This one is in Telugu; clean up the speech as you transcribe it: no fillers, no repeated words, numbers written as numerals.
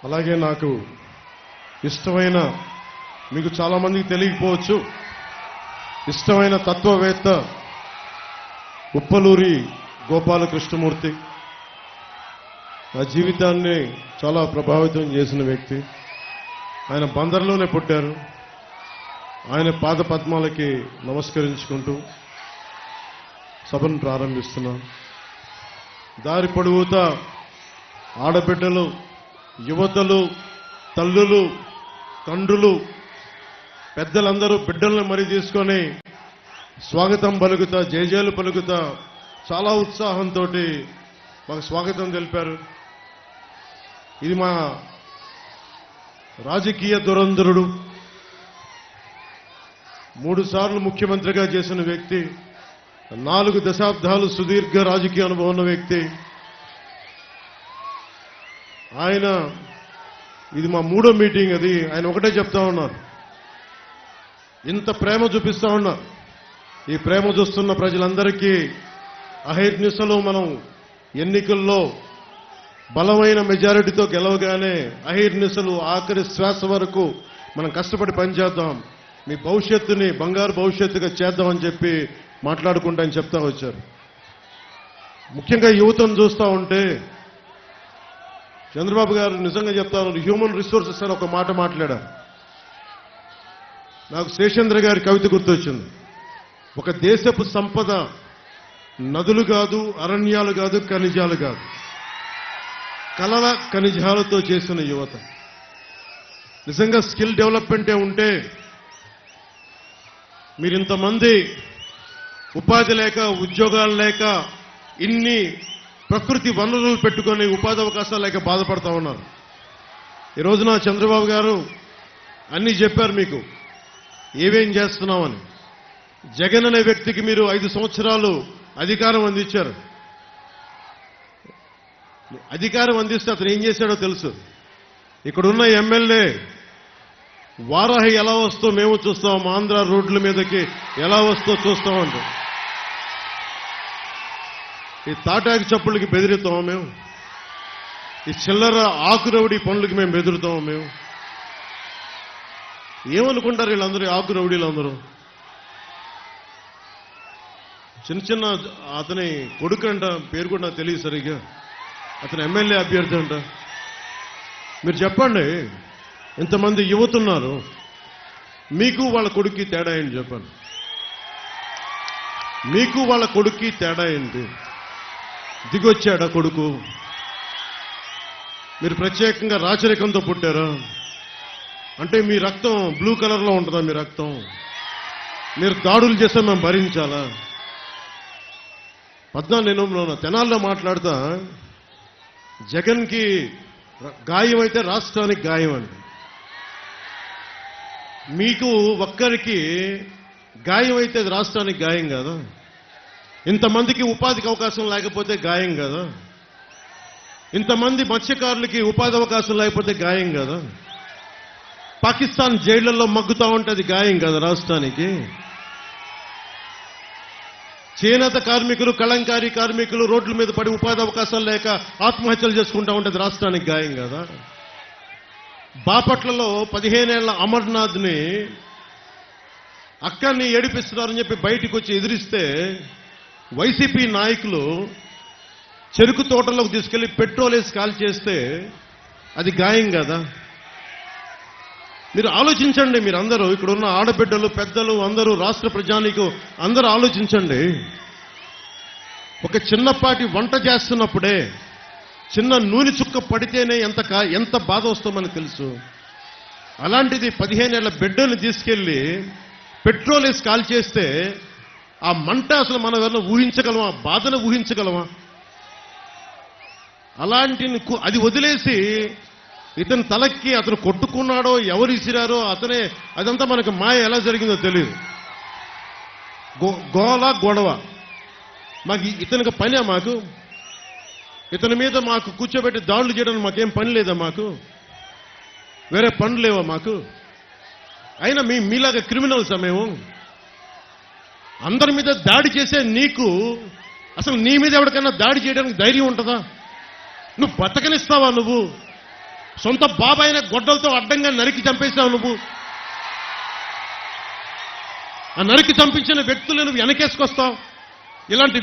అలాగే నాకు ఇష్టమైన, మీకు చాలామందికి తెలియకపోవచ్చు, ఇష్టమైన తత్వవేత్త ఉప్పలూరి గోపాలకృష్ణమూర్తి. నా జీవితాన్ని చాలా ప్రభావితం చేసిన వ్యక్తి. ఆయన బందర్లోనే పుట్టారు. ఆయన పాద పద్మాలకి నమస్కరించుకుంటూ సభను ప్రారంభిస్తున్నాం. దారి పొడవుతా ఆడబిడ్డలు, యువతలు, తల్లులు, తండ్రులు, పెద్దలందరూ బిడ్డలను మరీ తీసుకొని స్వాగతం పలుకుతా, జయజయలు పలుకుతా చాలా ఉత్సాహంతో మాకు స్వాగతం తెలిపారు. ఇది మా రాజకీయ దురంధరుడు, 3 సార్లు ముఖ్యమంత్రిగా చేసిన వ్యక్తి, 4 దశాబ్దాలు సుదీర్ఘ రాజకీయ అనుభవం ఉన్న వ్యక్తి ఆయన. ఇది మా 3వ మీటింగ్. అది ఆయన ఒకటే చెప్తా ఉన్నారు, ఇంత ప్రేమ చూపిస్తా ఉన్నారు. ఈ ప్రేమ చూస్తున్న ప్రజలందరికీ అహర్నిశలు మనం ఎన్నికల్లో బలమైన మెజారిటీతో గెలవగానే అహర్నిశలు ఆఖరి శ్వాస వరకు మనం కష్టపడి పనిచేద్దాం, మీ భవిష్యత్తుని బంగారు భవిష్యత్తుగా చేద్దామని చెప్పి మాట్లాడుకుంటామని చెప్తా వచ్చారు. ముఖ్యంగా యువతను చూస్తూ ఉంటే చంద్రబాబు గారు నిజంగా చెప్తా ఉన్నారు, హ్యూమన్ రిసోర్సెస్ అని ఒక మాట మాట్లాడారు. నాకు శేషేంద్ర గారి కవిత గుర్తొచ్చింది. ఒక దేశపు సంపద నదులు కాదు, అరణ్యాలు కాదు, ఖనిజాలు కాదు, కలల ఖనిజాలతో చేసిన యువత. నిజంగా స్కిల్ డెవలప్మెంటే ఉంటే మీరింతమంది ఉపాధి లేక, ఉద్యోగాలు లేక, ఇన్ని ప్రకృతి వనరులు పెట్టుకొని ఉపాధి అవకాశాలు లేక బాధపడతా ఉన్నారు. ఈ రోజున చంద్రబాబు గారు అన్నీ చెప్పారు మీకు ఏమేం చేస్తున్నామని. జగన్ అనే వ్యక్తికి మీరు 5 సంవత్సరాలు అధికారం అందించారు. అధికారం అందిస్తే అతను ఏం చేశాడో తెలుసు. ఇక్కడున్న ఎమ్మెల్యే వారాహి ఎలా వస్తో మేము చూస్తాం, ఆంధ్ర రోడ్ల మీదకి ఎలా వస్తో చూస్తామంట. ఈ తాటాకి చప్పుళ్ళకి బెదిరితాం మేము, ఈ చిల్లర ఆకురౌడీ పనులకి మేము బెదురుతాం మేము. ఏమనుకుంటారు వీళ్ళందరూ, ఆకు రౌడీలు అందరూ? చిన్న చిన్న అతని కొడుకు అంట, పేరు కూడా నాకు తెలియదు సరిగ్గా, అతను ఎమ్మెల్యే అభ్యర్థి అంట. మీరు చెప్పండి, ఇంతమంది యువత ఉన్నారు, మీకు వాళ్ళ కొడుక్కి తేడా ఏంటి చెప్పండి? మీకు వాళ్ళ కొడుక్కి తేడా ఏంటి? దిగొచ్చాడా కొడుకు? మీరు ప్రత్యేకంగా రాచరికంతో పుట్టారా? అంటే మీ రక్తం బ్లూ కలర్లో ఉంటుందా? మీ రక్తం మీరు దాడులు చేస్తే మేము భరించాలా? 14 తెనాల్లో మాట్లాడుతా, జగన్కి గాయం అయితే రాష్ట్రానికి గాయం అండి. మీకు ఒక్కరికి గాయం అయితే అది రాష్ట్రానికి గాయం కదా? ఇంతమందికి ఉపాధికి అవకాశం లేకపోతే గాయం కదా? ఇంతమంది మత్స్యకారులకి ఉపాధి అవకాశం లేకపోతే గాయం కదా? పాకిస్తాన్ జైళ్లలో మగ్గుతా ఉంటే అది గాయం కదా రాష్ట్రానికి? చేనేత కార్మికులు, కళంకారీ కార్మికులు రోడ్ల మీద పడి ఉపాధి అవకాశాలు లేక ఆత్మహత్యలు చేసుకుంటా ఉంటే రాష్ట్రానికి గాయం కదా? బాపట్లలో 15 ఏళ్ల అమర్నాథ్ని అక్కడిని ఏడిపిస్తున్నారని చెప్పి బయటికి వచ్చి ఎదిరిస్తే వైసీపీ నాయకులు చెరుకు తోటలోకి తీసుకెళ్లి పెట్రోల్ వేసి కాల్ చేస్తే అది గాయం కదా? మీరు ఆలోచించండి. మీరందరూ ఇక్కడ ఉన్న ఆడబిడ్డలు, పెద్దలు అందరూ, రాష్ట్ర ప్రజానీకు అందరూ ఆలోచించండి. ఒక చిన్నపాటి వంట చేస్తున్నప్పుడే చిన్న నూనె చుక్క పడితేనే ఎంత బాధ వస్తుందో మనకు తెలుసు. అలాంటిది 15 ఏళ్ల బిడ్డను తీసుకెళ్లి పెట్రోల్ వేసి కాల్ చేస్తే ఆ మంట అసలు మనం ఎవరైనా ఊహించగలమా? బాధను ఊహించగలమా? అలాంటి అది వదిలేసి ఇతని తలకి అతను కొట్టుకున్నాడో, ఎవరు ఇసిరారో అతనే, అదంతా మనకు మాయ ఎలా జరిగిందో తెలియదు. గొడవ మాకు ఇతనికి పనే? మాకు ఇతని మీద మాకు కూర్చోబెట్టి దాడులు చేయడానికి మాకేం పని లేదా? మాకు వేరే పనులు లేవా మాకు? అయినా మీలాగా క్రిమినల్ సమయం అందరి మీద దాడి చేసే నీకు అసలు నీ మీద ఎవరికైనా దాడి చేయడానికి ధైర్యం ఉంటుందా? నువ్వు బతకనిస్తావా? నువ్వు సొంత బాబాయిన గొడ్డలతో అడ్డంగా నరికి చంపేశావు నువ్వు. ఆ నరికి చంపించిన వ్యక్తులను వెనకేసుకొస్తావు. ఇలాంటి